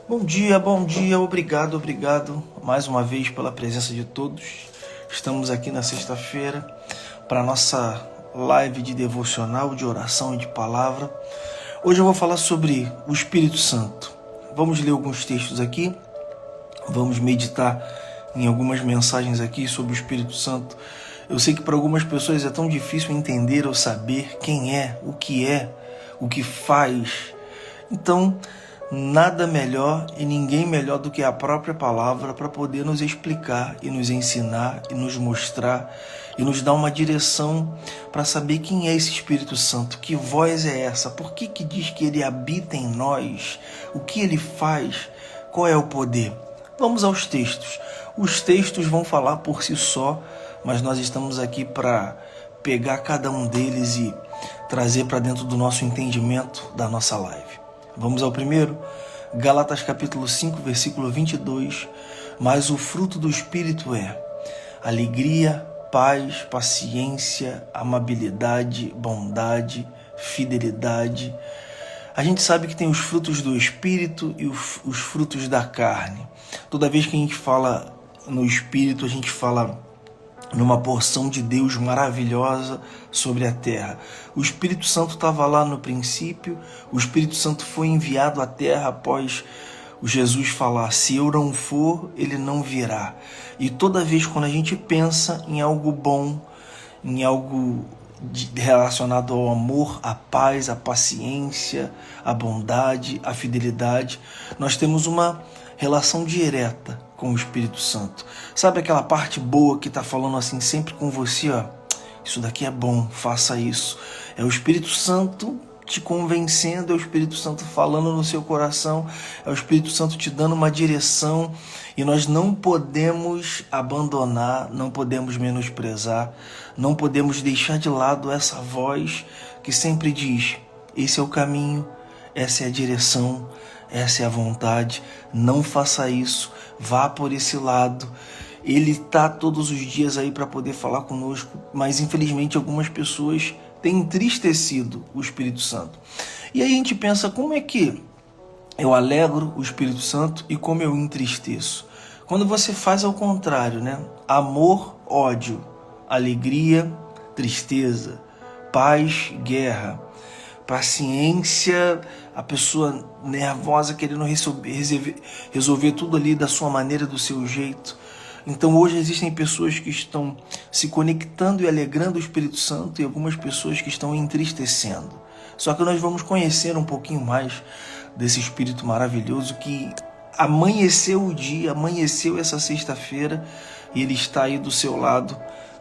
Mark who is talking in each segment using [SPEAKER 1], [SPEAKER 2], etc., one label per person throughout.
[SPEAKER 1] Bom dia, obrigado mais uma vez pela presença de todos. Estamos aqui na sexta-feira para a nossa live de devocional, de oração e de palavra. Hoje eu vou falar sobre o Espírito Santo. Vamos ler alguns textos aqui, vamos meditar em algumas mensagens aqui sobre o Espírito Santo. Eu sei que para algumas pessoas é tão difícil entender ou saber quem é, o que faz. Então, nada melhor e ninguém melhor do que a própria palavra para poder nos explicar e nos ensinar e nos mostrar e nos dar uma direção para saber quem é esse Espírito Santo, que voz é essa, por que diz que ele habita em nós, o que ele faz, qual é o poder. Vamos aos textos. Os textos vão falar por si só, mas nós estamos aqui para pegar cada um deles e trazer para dentro do nosso entendimento da nossa live. Vamos ao primeiro, Gálatas capítulo 5, versículo 22. Mas o fruto do Espírito é alegria, paz, paciência, amabilidade, bondade, fidelidade. A gente sabe que tem os frutos do Espírito e os frutos da carne. Toda vez que a gente fala no Espírito, a gente fala numa porção de Deus maravilhosa sobre a terra. O Espírito Santo estava lá no princípio, o Espírito Santo foi enviado à terra após Jesus falar: se eu não for, ele não virá. E toda vez quando a gente pensa em algo bom, em algo relacionado ao amor, à paz, à paciência, à bondade, à fidelidade, nós temos uma relação direta com o Espírito Santo. Sabe aquela parte boa que está falando assim sempre com você, ó? Isso daqui é bom, faça isso. É o Espírito Santo te convencendo, é o Espírito Santo falando no seu coração, é o Espírito Santo te dando uma direção, e nós não podemos abandonar, não podemos menosprezar, não podemos deixar de lado essa voz que sempre diz: esse é o caminho, essa é a direção, essa é a vontade, não faça isso, vá por esse lado. Ele está todos os dias aí para poder falar conosco, mas infelizmente algumas pessoas têm entristecido o Espírito Santo. E aí a gente pensa, como é que eu alegro o Espírito Santo e como eu entristeço? Quando você faz ao contrário, né? Amor, ódio, alegria, tristeza, paz, guerra, paciência, a pessoa nervosa querendo resolver tudo ali da sua maneira, do seu jeito. Então hoje existem pessoas que estão se conectando e alegrando o Espírito Santo e algumas pessoas que estão entristecendo. Só que nós vamos conhecer um pouquinho mais desse Espírito maravilhoso que amanheceu o dia, amanheceu essa sexta-feira, e ele está aí do seu lado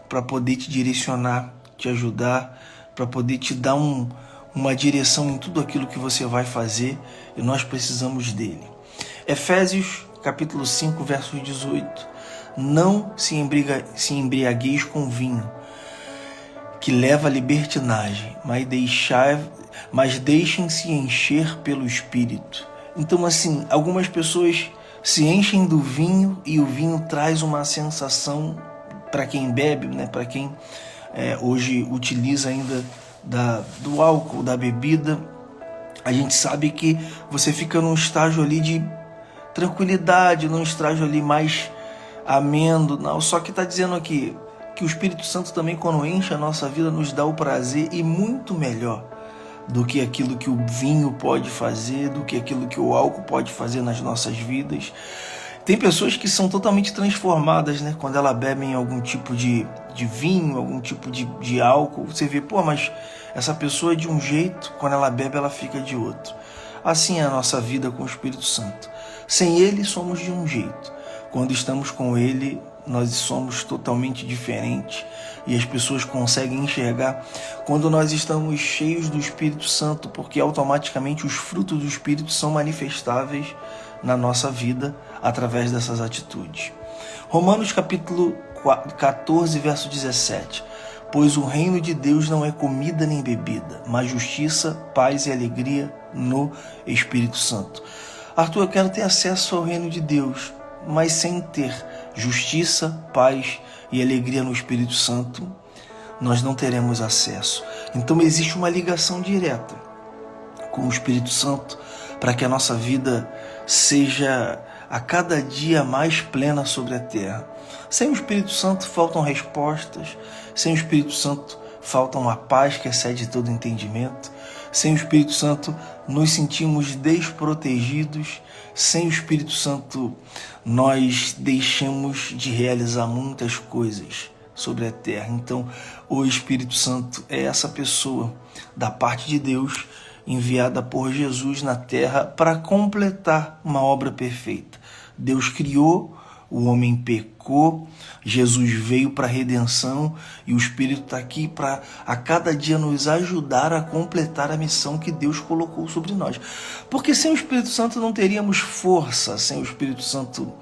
[SPEAKER 1] para poder te direcionar, te ajudar, para poder te dar uma direção em tudo aquilo que você vai fazer, e nós precisamos dele. Efésios capítulo 5, verso 18. Não se embriagueis com vinho, que leva à libertinagem, mas deixem-se encher pelo Espírito. Então, assim, algumas pessoas se enchem do vinho e o vinho traz uma sensação para quem bebe, né? Para quem hoje utiliza ainda do álcool, da bebida. A gente sabe que você fica num estágio ali de tranquilidade, num estágio ali mais ameno, não. Só que está dizendo aqui que o Espírito Santo também, quando enche a nossa vida, nos dá o prazer, e muito melhor do que aquilo que o vinho pode fazer, do que aquilo que o álcool pode fazer nas nossas vidas. Tem pessoas que são totalmente transformadas, né? Quando ela bebe algum tipo de vinho, algum tipo de álcool, você vê, mas essa pessoa é de um jeito, quando ela bebe ela fica de outro. Assim é a nossa vida com o Espírito Santo. Sem ele somos de um jeito. Quando estamos com ele, nós somos totalmente diferentes, e as pessoas conseguem enxergar quando nós estamos cheios do Espírito Santo, porque automaticamente os frutos do Espírito são manifestáveis na nossa vida através dessas atitudes. Romanos capítulo 14, verso 17. Pois o reino de Deus não é comida nem bebida, mas justiça, paz e alegria no Espírito Santo. Arthur, eu quero ter acesso ao reino de Deus, mas sem ter justiça, paz e alegria no Espírito Santo, nós não teremos acesso. Então existe uma ligação direta com o Espírito Santo para que a nossa vida seja a cada dia mais plena sobre a terra. Sem o Espírito Santo faltam respostas, sem o Espírito Santo faltam a paz que excede todo entendimento, sem o Espírito Santo nos sentimos desprotegidos, sem o Espírito Santo nós deixamos de realizar muitas coisas sobre a terra. Então, o Espírito Santo é essa pessoa da parte de Deus, enviada por Jesus na terra para completar uma obra perfeita. Deus criou, o homem pecou, Jesus veio para a redenção e o Espírito está aqui para a cada dia nos ajudar a completar a missão que Deus colocou sobre nós. Porque sem o Espírito Santo não teríamos força, sem o Espírito Santo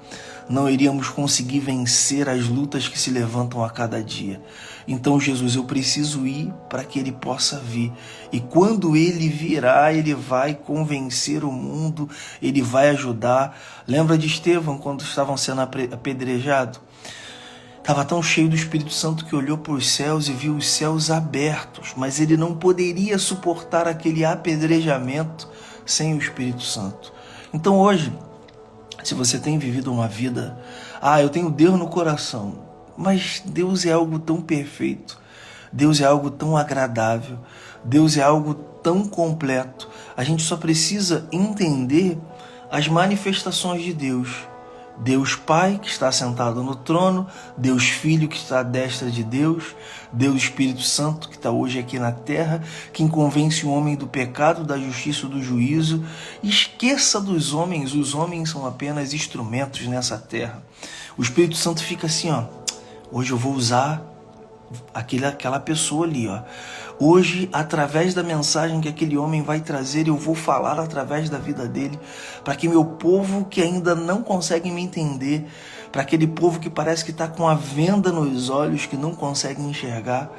[SPEAKER 1] não iríamos conseguir vencer as lutas que se levantam a cada dia. Então, Jesus, eu preciso ir para que Ele possa vir. E quando Ele virá, Ele vai convencer o mundo, Ele vai ajudar. Lembra de Estevão, quando estavam sendo apedrejados? Estava tão cheio do Espírito Santo que olhou para os céus e viu os céus abertos, mas ele não poderia suportar aquele apedrejamento sem o Espírito Santo. Então hoje, se você tem vivido uma vida, eu tenho Deus no coração, mas Deus é algo tão perfeito, Deus é algo tão agradável, Deus é algo tão completo. A gente só precisa entender as manifestações de Deus. Deus Pai, que está sentado no trono, Deus Filho, que está à destra de Deus, Deus Espírito Santo, que está hoje aqui na terra, quem convence o homem do pecado, da justiça e do juízo. Esqueça dos homens, os homens são apenas instrumentos nessa terra. O Espírito Santo fica assim, hoje eu vou usar aquela pessoa ali, Hoje, através da mensagem que aquele homem vai trazer, eu vou falar através da vida dele, para que meu povo que ainda não consegue me entender, para aquele povo que parece que está com a venda nos olhos, que não consegue enxergar,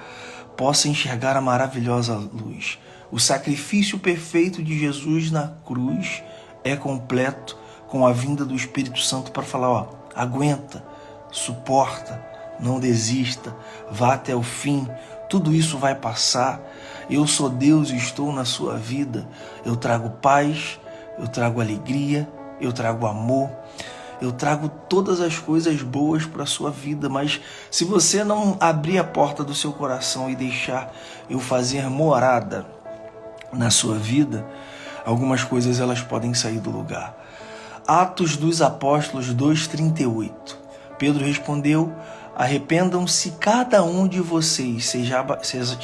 [SPEAKER 1] possa enxergar a maravilhosa luz. O sacrifício perfeito de Jesus na cruz é completo com a vinda do Espírito Santo para falar, aguenta, suporta, não desista, vá até o fim, tudo isso vai passar. Eu sou Deus e estou na sua vida. Eu trago paz, eu trago alegria, eu trago amor, eu trago todas as coisas boas para a sua vida. Mas se você não abrir a porta do seu coração e deixar eu fazer morada na sua vida, algumas coisas elas podem sair do lugar. Atos dos Apóstolos 2:38. Pedro respondeu: arrependam-se cada um de vocês,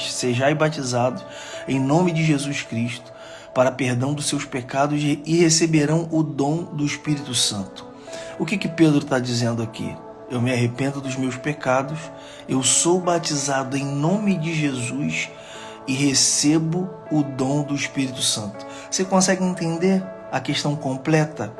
[SPEAKER 1] sejai batizados em nome de Jesus Cristo, para perdão dos seus pecados e receberão o dom do Espírito Santo. O que Pedro está dizendo aqui? Eu me arrependo dos meus pecados, eu sou batizado em nome de Jesus e recebo o dom do Espírito Santo. Você consegue entender a questão completa?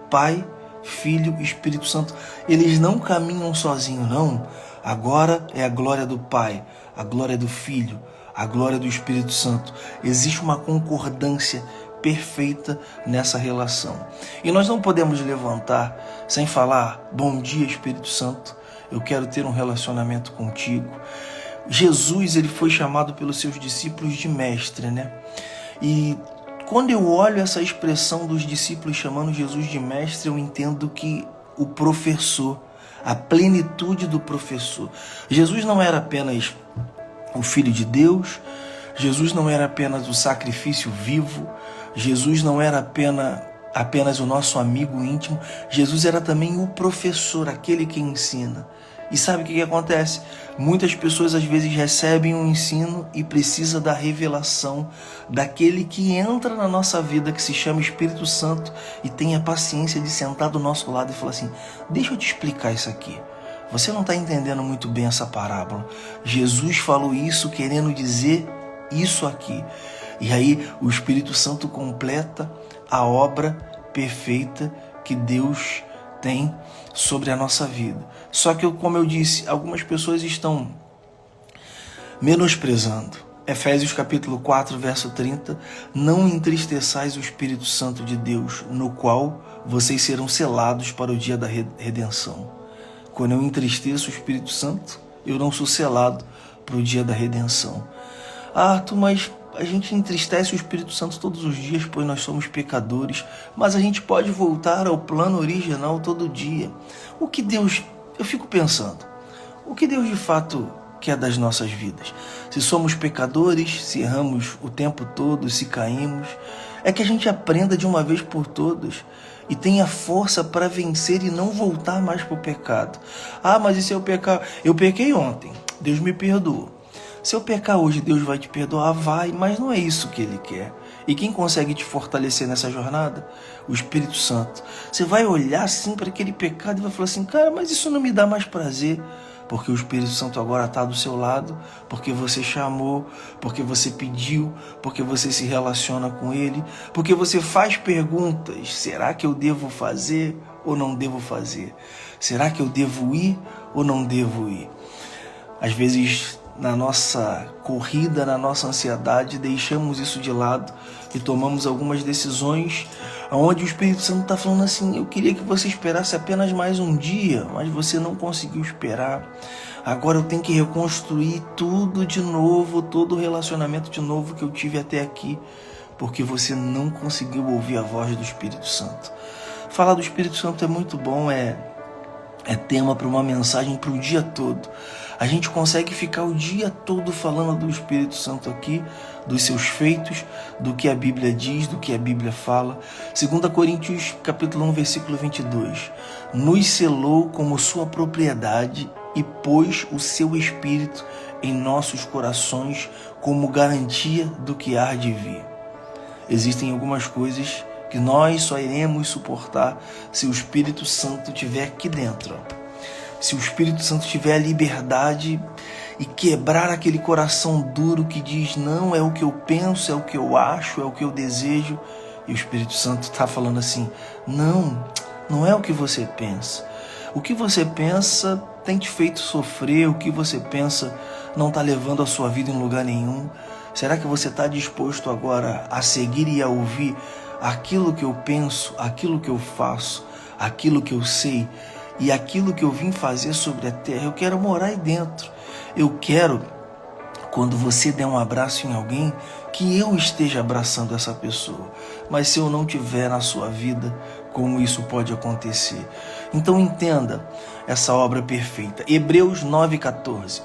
[SPEAKER 1] Pai, Filho e Espírito Santo, eles não caminham sozinhos, não. Agora é a glória do Pai, a glória do Filho, a glória do Espírito Santo. Existe uma concordância perfeita nessa relação. E nós não podemos levantar sem falar: bom dia, Espírito Santo, eu quero ter um relacionamento contigo. Jesus, ele foi chamado pelos seus discípulos de mestre, né? E quando eu olho essa expressão dos discípulos chamando Jesus de mestre, eu entendo que o professor, a plenitude do professor. Jesus não era apenas o Filho de Deus, Jesus não era apenas o sacrifício vivo, Jesus não era apenas o nosso amigo íntimo, Jesus era também o professor, aquele que ensina. E sabe o que acontece? Muitas pessoas às vezes recebem um ensino e precisa da revelação daquele que entra na nossa vida, que se chama Espírito Santo, e tem a paciência de sentar do nosso lado e falar assim: deixa eu te explicar isso aqui. Você não está entendendo muito bem essa parábola. Jesus falou isso querendo dizer isso aqui. E aí o Espírito Santo completa a obra perfeita que Deus tem sobre a nossa vida. Só que, como eu disse, algumas pessoas estão menosprezando. Efésios capítulo 4, verso 30. Não entristeçais o Espírito Santo de Deus, no qual vocês serão selados para o dia da redenção. Quando eu entristeço o Espírito Santo, eu não sou selado para o dia da redenção. Arthur, mas a gente entristece o Espírito Santo todos os dias, pois nós somos pecadores, mas a gente pode voltar ao plano original todo dia. O que Deus, eu fico pensando, o que Deus de fato quer das nossas vidas? Se somos pecadores, se erramos o tempo todo, se caímos, é que a gente aprenda de uma vez por todas e tenha força para vencer e não voltar mais para o pecado. Ah, mas e se eu pecar? Eu pequei ontem, Deus me perdoou. Se eu pecar hoje, Deus vai te perdoar? Vai, mas não é isso que Ele quer. E quem consegue te fortalecer nessa jornada? O Espírito Santo. Você vai olhar assim para aquele pecado e vai falar assim, cara, mas isso não me dá mais prazer. Porque o Espírito Santo agora está do seu lado, porque você chamou, porque você pediu, porque você se relaciona com Ele, porque você faz perguntas. Será que eu devo fazer ou não devo fazer? Será que eu devo ir ou não devo ir? Às vezes, na nossa corrida, na nossa ansiedade, deixamos isso de lado e tomamos algumas decisões onde o Espírito Santo está falando assim, eu queria que você esperasse apenas mais um dia, mas você não conseguiu esperar. Agora eu tenho que reconstruir tudo de novo, todo o relacionamento de novo que eu tive até aqui, porque você não conseguiu ouvir a voz do Espírito Santo. Falar do Espírito Santo é muito bom, é tema para uma mensagem para o dia todo. A gente consegue ficar o dia todo falando do Espírito Santo aqui, dos seus feitos, do que a Bíblia diz, do que a Bíblia fala. 2 Coríntios capítulo 1, versículo 22. Nos selou como sua propriedade e pôs o seu Espírito em nossos corações como garantia do que há de vir. Existem algumas coisas que nós só iremos suportar se o Espírito Santo estiver aqui dentro. Se o Espírito Santo tiver a liberdade e quebrar aquele coração duro que diz, não, é o que eu penso, é o que eu acho, é o que eu desejo. E o Espírito Santo está falando assim, não é o que você pensa. O que você pensa tem te feito sofrer, o que você pensa não está levando a sua vida em lugar nenhum. Será que você está disposto agora a seguir e a ouvir aquilo que eu penso, aquilo que eu faço, aquilo que eu sei e aquilo que eu vim fazer sobre a terra? Eu quero morar aí dentro. Eu quero, quando você der um abraço em alguém, que eu esteja abraçando essa pessoa. Mas se eu não tiver na sua vida, como isso pode acontecer? Então entenda essa obra perfeita. Hebreus 9,14.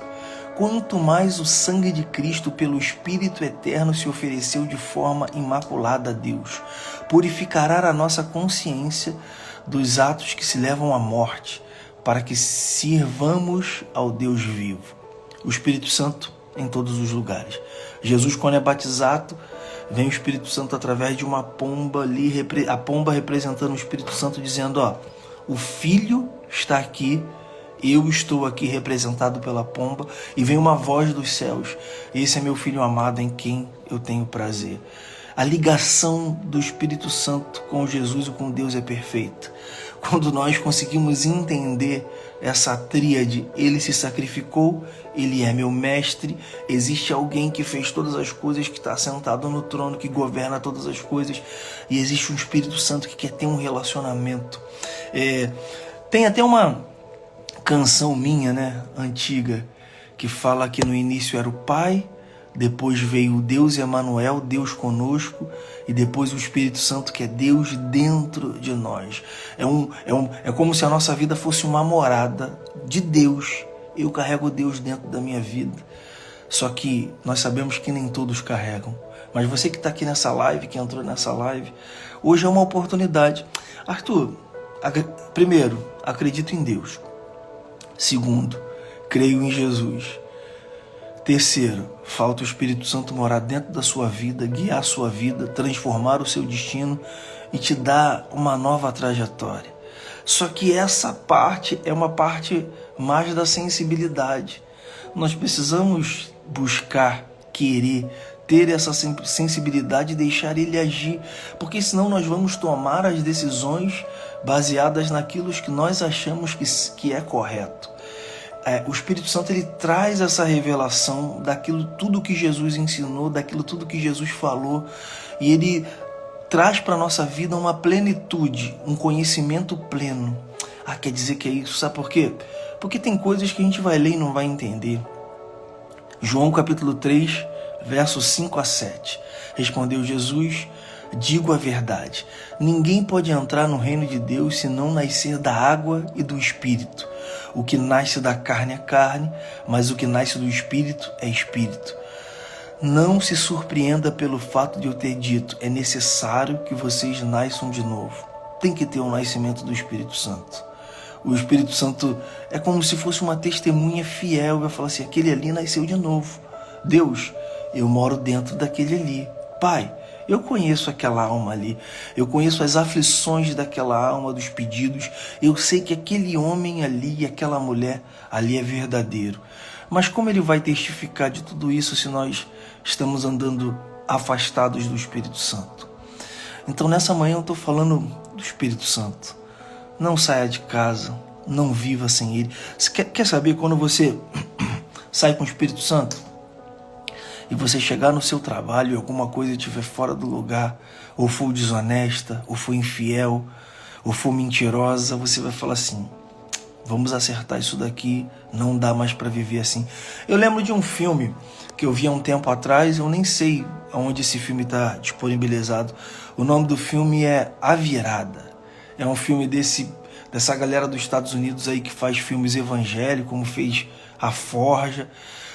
[SPEAKER 1] Quanto mais o sangue de Cristo pelo Espírito Eterno se ofereceu de forma imaculada a Deus, purificará a nossa consciência dos atos que se levam à morte, para que sirvamos ao Deus vivo. O Espírito Santo em todos os lugares. Jesus, quando é batizado, vem o Espírito Santo através de uma pomba ali, a pomba representando o Espírito Santo, dizendo, o Filho está aqui, eu estou aqui representado pela pomba, e vem uma voz dos céus, esse é meu Filho amado em quem eu tenho prazer. A ligação do Espírito Santo com Jesus e com Deus é perfeita. Quando nós conseguimos entender essa tríade, ele se sacrificou, ele é meu mestre, existe alguém que fez todas as coisas, que está sentado no trono, que governa todas as coisas, e existe um Espírito Santo que quer ter um relacionamento. Tem até uma canção minha, antiga, que fala que no início era o Pai, depois veio o Deus Emanuel, Deus conosco, e depois o Espírito Santo, que é Deus dentro de nós. É como se a nossa vida fosse uma morada de Deus. Eu carrego Deus dentro da minha vida. Só que nós sabemos que nem todos carregam. Mas você que está aqui nessa live, que entrou nessa live, hoje é uma oportunidade. Arthur, primeiro, acredito em Deus. Segundo, creio em Jesus. Terceiro, falta o Espírito Santo morar dentro da sua vida, guiar a sua vida, transformar o seu destino e te dar uma nova trajetória. Só que essa parte é uma parte mais da sensibilidade. Nós precisamos buscar, querer, ter essa sensibilidade e deixar ele agir, porque senão nós vamos tomar as decisões baseadas naquilo que nós achamos que é correto. O Espírito Santo, ele traz essa revelação daquilo tudo que Jesus ensinou, daquilo tudo que Jesus falou, e ele traz para a nossa vida uma plenitude, um conhecimento pleno. Quer dizer que é isso, sabe por quê? Porque tem coisas que a gente vai ler e não vai entender. João capítulo 3, versos 5 a 7. Respondeu Jesus: digo a verdade, ninguém pode entrar no reino de Deus se não nascer da água e do Espírito. O que nasce da carne é carne, mas o que nasce do Espírito é Espírito. Não se surpreenda pelo fato de eu ter dito, é necessário que vocês nasçam de novo. Tem que ter um nascimento do Espírito Santo. O Espírito Santo é como se fosse uma testemunha fiel. Vai falar assim, aquele ali nasceu de novo. Deus, eu moro dentro daquele ali. Pai, eu conheço aquela alma ali. Eu conheço as aflições daquela alma, dos pedidos. Eu sei que aquele homem ali, aquela mulher ali é verdadeiro. Mas como ele vai testificar de tudo isso se nós estamos andando afastados do Espírito Santo? Então nessa manhã eu estou falando do Espírito Santo. Não saia de casa, não viva sem ele. Você quer saber quando você sai com o Espírito Santo e você chegar no seu trabalho e alguma coisa estiver fora do lugar, ou for desonesta, ou for infiel, ou for mentirosa, você vai falar assim, vamos acertar isso daqui, não dá mais para viver assim. Eu lembro de um filme que eu vi há um tempo atrás, eu nem sei onde esse filme está disponibilizado. O nome do filme é A Virada. É um filme dessa galera dos Estados Unidos aí que faz filmes evangélicos, como fez A Forja.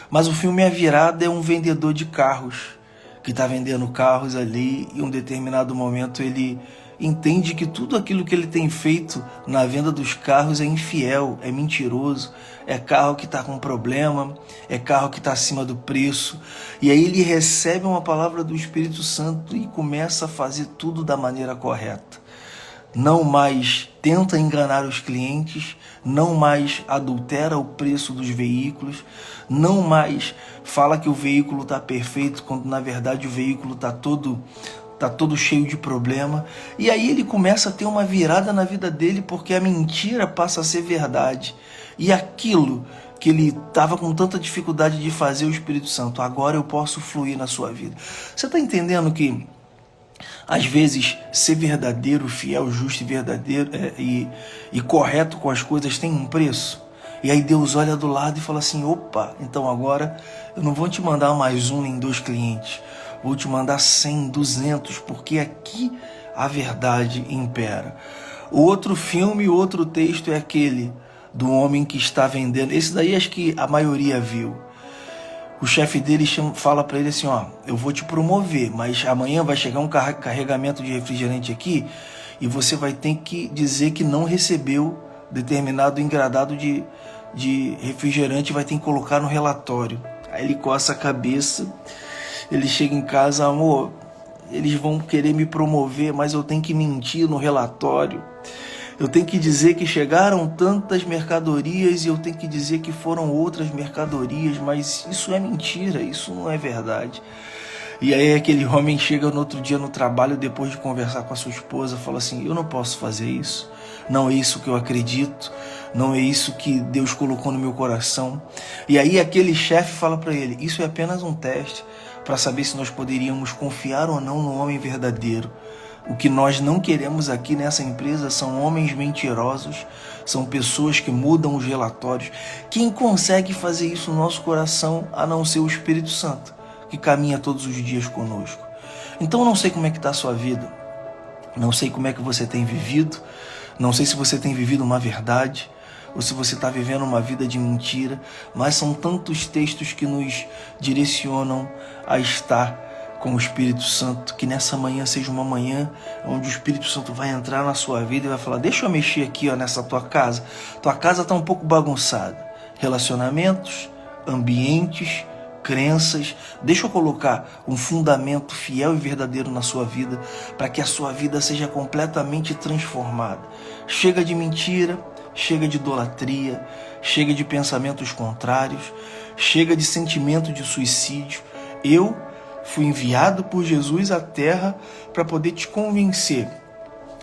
[SPEAKER 1] Mas o filme A Virada é um vendedor de carros, que está vendendo carros ali, e em um determinado momento ele entende que tudo aquilo que ele tem feito na venda dos carros é infiel, é mentiroso, é carro que está com problema, é carro que está acima do preço. E aí ele recebe uma palavra do Espírito Santo e começa a fazer tudo da maneira correta. Não mais tenta enganar os clientes, não mais adultera o preço dos veículos, não mais fala que o veículo está perfeito, quando na verdade o veículo está todo cheio de problema. E aí ele começa a ter uma virada na vida dele, porque a mentira passa a ser verdade. E aquilo que ele estava com tanta dificuldade de fazer, o Espírito Santo, agora eu posso fluir na sua vida. Você está entendendo que às vezes ser verdadeiro, fiel, justo e verdadeiro e correto com as coisas tem um preço? E aí Deus olha do lado e fala assim, opa, então agora eu não vou te mandar mais um nem dois clientes, vou te mandar 100, 200, porque aqui a verdade impera. O outro filme, o outro texto é aquele do homem que está vendendo. Esse daí acho que a maioria viu. O chefe dele fala para ele assim, ó, eu vou te promover, mas amanhã vai chegar um carregamento de refrigerante aqui e você vai ter que dizer que não recebeu determinado engradado de refrigerante, vai ter que colocar no relatório. Aí ele coça a cabeça, ele chega em casa, amor, eles vão querer me promover, mas eu tenho que mentir no relatório. Eu tenho que dizer que chegaram tantas mercadorias e eu tenho que dizer que foram outras mercadorias, mas isso é mentira, isso não é verdade. E aí aquele homem chega no outro dia no trabalho, depois de conversar com a sua esposa, fala assim, eu não posso fazer isso, não é isso que eu acredito, não é isso que Deus colocou no meu coração. E aí aquele chefe fala para ele, isso é apenas um teste para saber se nós poderíamos confiar ou não no homem verdadeiro. O que nós não queremos aqui nessa empresa são homens mentirosos, são pessoas que mudam os relatórios. Quem consegue fazer isso no nosso coração, a não ser o Espírito Santo, que caminha todos os dias conosco. Então não sei como é que está a sua vida, não sei como é que você tem vivido, não sei se você tem vivido uma verdade, ou se você está vivendo uma vida de mentira, mas são tantos textos que nos direcionam a estar com o Espírito Santo, que nessa manhã seja uma manhã onde o Espírito Santo vai entrar na sua vida e vai falar, deixa eu mexer aqui nessa tua casa está um pouco bagunçada, relacionamentos, ambientes, crenças, deixa eu colocar um fundamento fiel e verdadeiro na sua vida, para que a sua vida seja completamente transformada. Chega de mentira, chega de idolatria, chega de pensamentos contrários, chega de sentimento de suicídio. Eu fui enviado por Jesus à terra para poder te convencer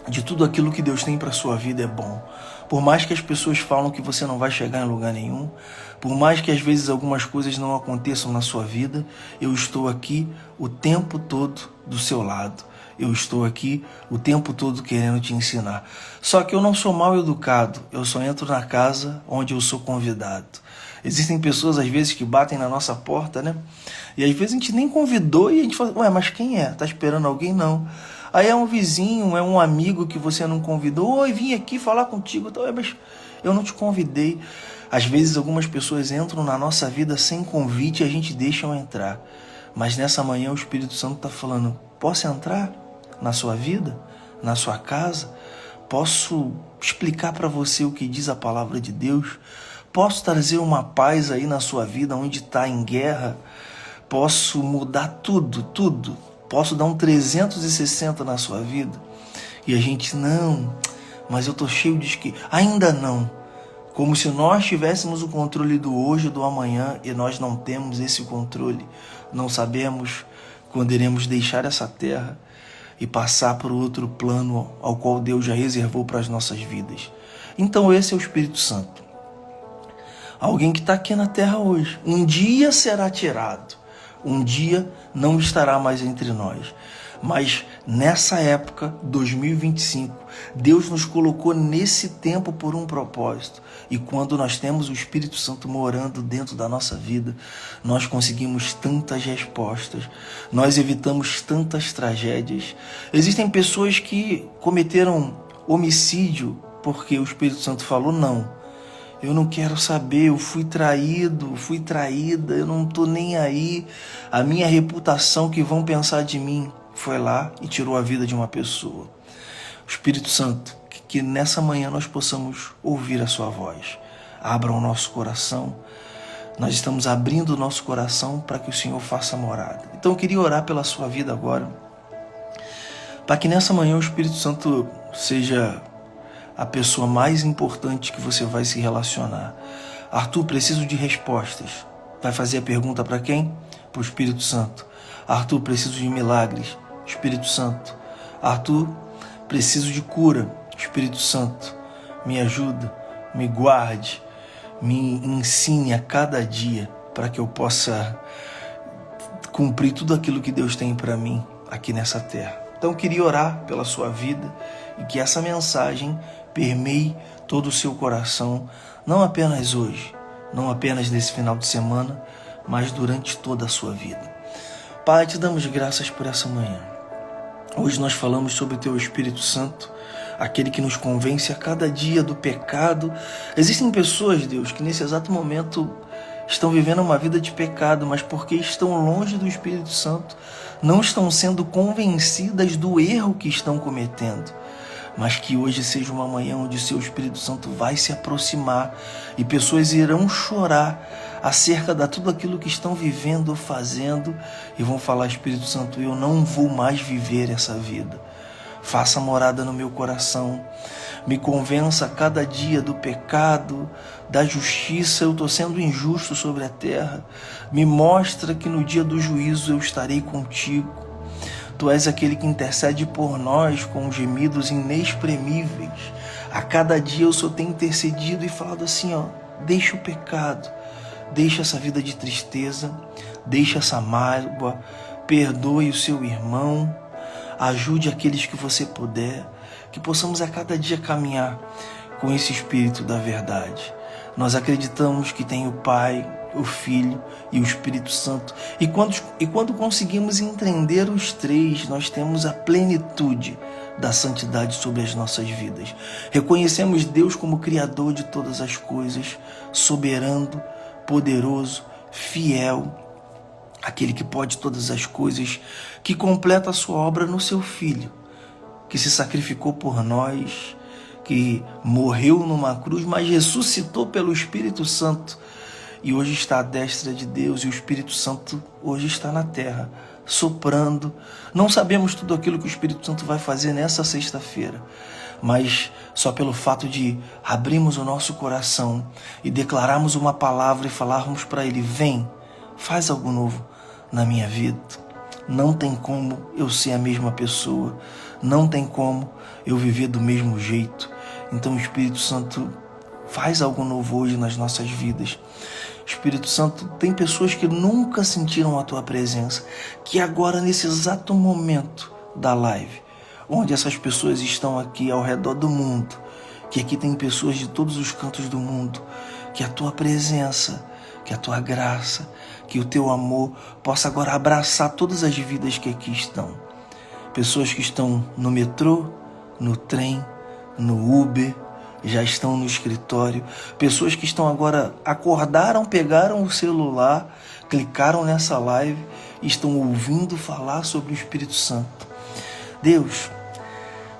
[SPEAKER 1] de tudo aquilo que Deus tem para a sua vida é bom. Por mais que as pessoas falam que você não vai chegar em lugar nenhum, por mais que às vezes algumas coisas não aconteçam na sua vida, eu estou aqui o tempo todo do seu lado. Eu estou aqui o tempo todo querendo te ensinar. Só que eu não sou mal educado, eu só entro na casa onde eu sou convidado. Existem pessoas, às vezes, que batem na nossa porta, né? E às vezes a gente nem convidou e a gente fala, ué, mas quem é? Tá esperando alguém? Não. Aí é um vizinho, é um amigo que você não convidou. Oi, vim aqui falar contigo. Mas eu não te convidei. Às vezes algumas pessoas entram na nossa vida sem convite e a gente deixa entrar. Mas nessa manhã o Espírito Santo está falando, posso entrar na sua vida? Na sua casa? Posso explicar para você o que diz a palavra de Deus? Posso trazer uma paz aí na sua vida onde está em guerra? Posso mudar tudo, tudo. Posso dar um 360 na sua vida? E a gente, não, mas eu tô cheio de ainda não. Como se nós tivéssemos o controle do hoje e do amanhã, e nós não temos esse controle. Não sabemos quando iremos deixar essa terra e passar para o outro plano ao qual Deus já reservou para as nossas vidas. Então esse é o Espírito Santo. Alguém que está aqui na terra hoje. Um dia será tirado. Um dia não estará mais entre nós. Mas nessa época, 2025, Deus nos colocou nesse tempo por um propósito. E quando nós temos o Espírito Santo morando dentro da nossa vida, nós conseguimos tantas respostas, nós evitamos tantas tragédias. Existem pessoas que cometeram homicídio porque o Espírito Santo falou não. Eu não quero saber, eu fui traído, fui traída, eu não estou nem aí. A minha reputação, que vão pensar de mim, foi lá e tirou a vida de uma pessoa. O Espírito Santo, que nessa manhã nós possamos ouvir a sua voz. Abra o nosso coração. Nós estamos abrindo o nosso coração para que o Senhor faça morada. Então eu queria orar pela sua vida agora, para que nessa manhã o Espírito Santo seja a pessoa mais importante que você vai se relacionar. Arthur, preciso de respostas. Vai fazer a pergunta para quem? Para o Espírito Santo. Arthur, preciso de milagres. Espírito Santo. Arthur, preciso de cura. Espírito Santo, me ajuda, me guarde, me ensine a cada dia para que eu possa cumprir tudo aquilo que Deus tem para mim aqui nessa terra. Então eu queria orar pela sua vida e que essa mensagem permeie todo o seu coração, não apenas hoje, não apenas nesse final de semana, mas durante toda a sua vida. Pai, te damos graças por essa manhã. Hoje nós falamos sobre o teu Espírito Santo, aquele que nos convence a cada dia do pecado. Existem pessoas, Deus, que nesse exato momento estão vivendo uma vida de pecado, mas porque estão longe do Espírito Santo, não estão sendo convencidas do erro que estão cometendo. Mas que hoje seja uma manhã onde o seu Espírito Santo vai se aproximar e pessoas irão chorar acerca de tudo aquilo que estão vivendo ou fazendo e vão falar, Espírito Santo, eu não vou mais viver essa vida. Faça morada no meu coração, me convença a cada dia do pecado, da justiça, eu estou sendo injusto sobre a terra, me mostra que no dia do juízo eu estarei contigo. Tu és aquele que intercede por nós com gemidos inexprimíveis. A cada dia eu só tenho intercedido e falado assim, deixa o pecado, deixa essa vida de tristeza, deixa essa mágoa, perdoe o seu irmão, ajude aqueles que você puder, que possamos a cada dia caminhar com esse Espírito da verdade. Nós acreditamos que tem o Pai, o Filho e o Espírito Santo. E quando conseguimos entender os três, nós temos a plenitude da santidade sobre as nossas vidas. Reconhecemos Deus como Criador de todas as coisas, soberano, poderoso, fiel, aquele que pode todas as coisas, que completa a sua obra no seu Filho, que se sacrificou por nós, que morreu numa cruz, mas ressuscitou pelo Espírito Santo e hoje está à destra de Deus, e o Espírito Santo hoje está na terra, soprando. Não sabemos tudo aquilo que o Espírito Santo vai fazer nessa sexta-feira, mas só pelo fato de abrirmos o nosso coração e declararmos uma palavra e falarmos para Ele, vem, faz algo novo na minha vida. Não tem como eu ser a mesma pessoa, não tem como eu viver do mesmo jeito. Então o Espírito Santo faz algo novo hoje nas nossas vidas. Espírito Santo, tem pessoas que nunca sentiram a tua presença, que agora nesse exato momento da live, onde essas pessoas estão aqui ao redor do mundo, que aqui tem pessoas de todos os cantos do mundo, que a tua presença, que a tua graça, que o teu amor possa agora abraçar todas as vidas que aqui estão. Pessoas que estão no metrô, no trem, no Uber, já estão no escritório. Pessoas que estão agora, acordaram, pegaram o celular, clicaram nessa live e estão ouvindo falar sobre o Espírito Santo. Deus,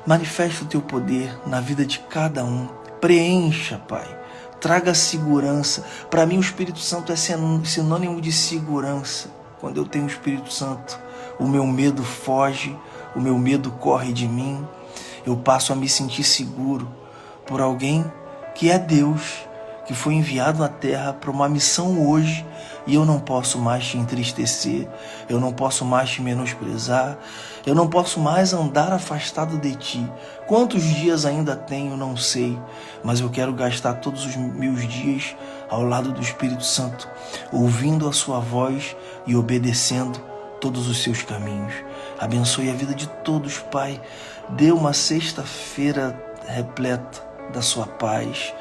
[SPEAKER 1] manifesta o teu poder na vida de cada um. Preencha, Pai. Traga segurança. Para mim o Espírito Santo é sinônimo de segurança. Quando eu tenho o Espírito Santo, o meu medo foge, o meu medo corre de mim. Eu passo a me sentir seguro por alguém que é Deus, que foi enviado à terra para uma missão hoje, e eu não posso mais te entristecer, eu não posso mais te menosprezar, eu não posso mais andar afastado de ti. Quantos dias ainda tenho, não sei, mas eu quero gastar todos os meus dias ao lado do Espírito Santo, ouvindo a sua voz e obedecendo todos os seus caminhos. Abençoe a vida de todos, Pai. Dê uma sexta-feira repleta da sua paz.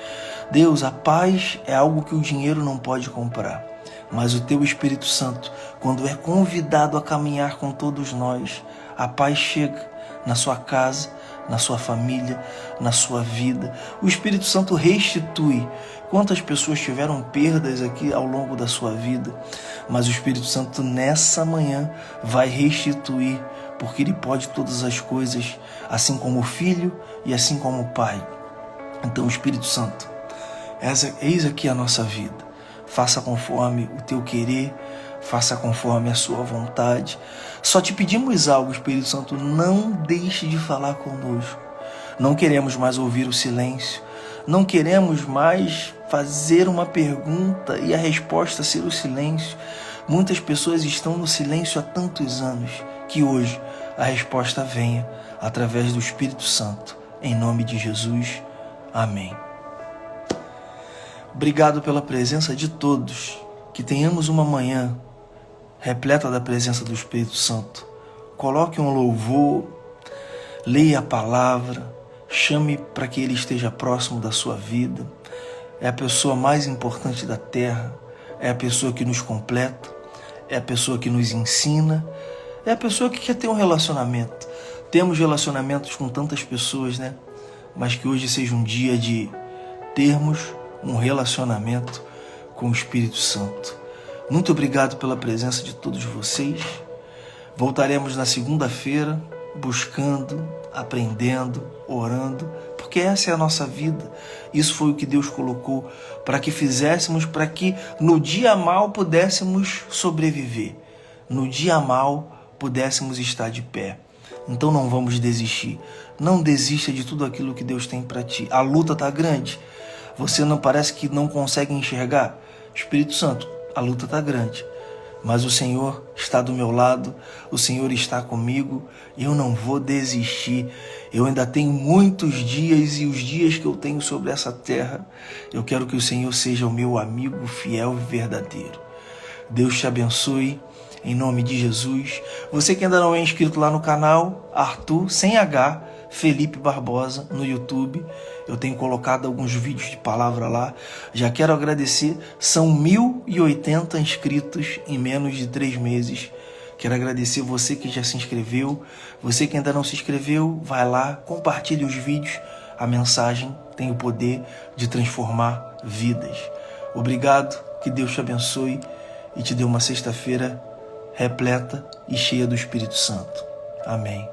[SPEAKER 1] Deus, a paz é algo que o dinheiro não pode comprar, mas o teu Espírito Santo, quando é convidado a caminhar com todos nós, a paz chega na sua casa, na sua família, na sua vida. O Espírito Santo restitui. Quantas pessoas tiveram perdas aqui ao longo da sua vida, mas o Espírito Santo nessa manhã vai restituir, porque Ele pode todas as coisas, assim como o Filho e assim como o Pai. Então, Espírito Santo, eis aqui a nossa vida. Faça conforme o teu querer, faça conforme a sua vontade. Só te pedimos algo, Espírito Santo, não deixe de falar conosco. Não queremos mais ouvir o silêncio, não queremos mais fazer uma pergunta e a resposta ser o silêncio. Muitas pessoas estão no silêncio há tantos anos, que hoje a resposta venha através do Espírito Santo. Em nome de Jesus, amém. Obrigado pela presença de todos. Que tenhamos uma manhã repleta da presença do Espírito Santo. Coloque um louvor, leia a palavra, chame para que Ele esteja próximo da sua vida. É a pessoa mais importante da terra, é a pessoa que nos completa, é a pessoa que nos ensina, é a pessoa que quer ter um relacionamento. Temos relacionamentos com tantas pessoas, né? Mas que hoje seja um dia de termos um relacionamento com o Espírito Santo. Muito obrigado pela presença de todos vocês. Voltaremos na segunda-feira buscando, aprendendo, orando, porque essa é a nossa vida. Isso foi o que Deus colocou para que fizéssemos, para que no dia mal pudéssemos sobreviver, no dia mal pudéssemos estar de pé. Então não vamos desistir. Não desista de tudo aquilo que Deus tem para ti. A luta está grande. Você não parece que não consegue enxergar? Espírito Santo, a luta está grande. Mas o Senhor está do meu lado, o Senhor está comigo, eu não vou desistir. Eu ainda tenho muitos dias, e os dias que eu tenho sobre essa terra, eu quero que o Senhor seja o meu amigo fiel e verdadeiro. Deus te abençoe, em nome de Jesus. Você que ainda não é inscrito lá no canal, Arthur, sem H, Felipe Barbosa, no YouTube. Eu tenho colocado alguns vídeos de palavra lá. Já quero agradecer, são 1.080 inscritos em menos de 3 meses. Quero agradecer você que já se inscreveu. Você que ainda não se inscreveu, vai lá, compartilhe os vídeos. A mensagem tem o poder de transformar vidas. Obrigado, que Deus te abençoe e te dê uma sexta-feira repleta e cheia do Espírito Santo. Amém.